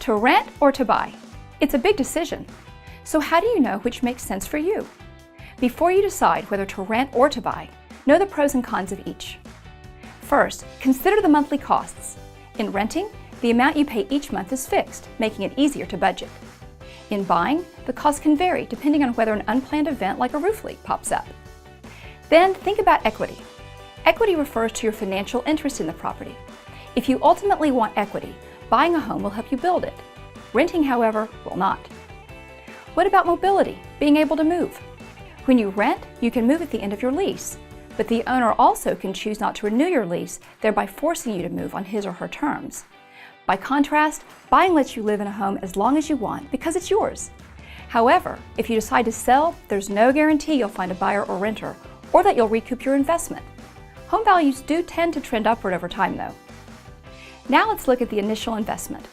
To rent or to buy? It's a big decision. So how do you know which makes sense for you? Before you decide whether to rent or to buy, know the pros and cons of each. First, consider the monthly costs. In renting, the amount you pay each month is fixed, making it easier to budget. In buying, the cost can vary depending on whether an unplanned event like a roof leak pops up. Then think about equity. Equity refers to your financial interest in the property. If you ultimately want equity, buying a home will help you build it. Renting, however, will not. What about mobility, being able to move? When you rent, you can move at the end of your lease, but the owner also can choose not to renew your lease, thereby forcing you to move on his or her terms. By contrast, buying lets you live in a home as long as you want because it's yours. However, if you decide to sell, there's no guarantee you'll find a buyer or renter, or that you'll recoup your investment. Home values do tend to trend upward over time, though. Now let's look at the initial investment.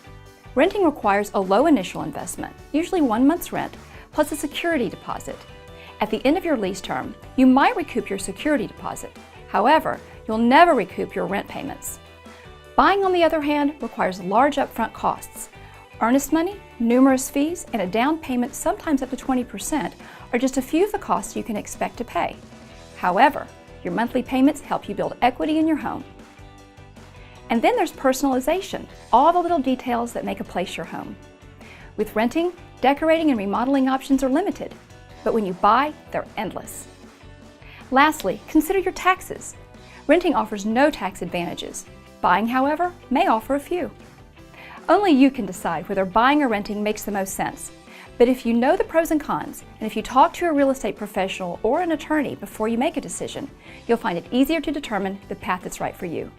Renting requires a low initial investment, usually 1 month's rent, plus a security deposit. At the end of your lease term, you might recoup your security deposit. However, you'll never recoup your rent payments. Buying, on the other hand, requires large upfront costs. Earnest money, numerous fees, and a down payment sometimes up to 20% are just a few of the costs you can expect to pay. However, your monthly payments help you build equity in your home. And then there's personalization, all the little details that make a place your home. With renting, decorating and remodeling options are limited, but when you buy, they're endless. Lastly, consider your taxes. Renting offers no tax advantages. Buying, however, may offer a few. Only you can decide whether buying or renting makes the most sense. But if you know the pros and cons, and if you talk to a real estate professional or an attorney before you make a decision, you'll find it easier to determine the path that's right for you.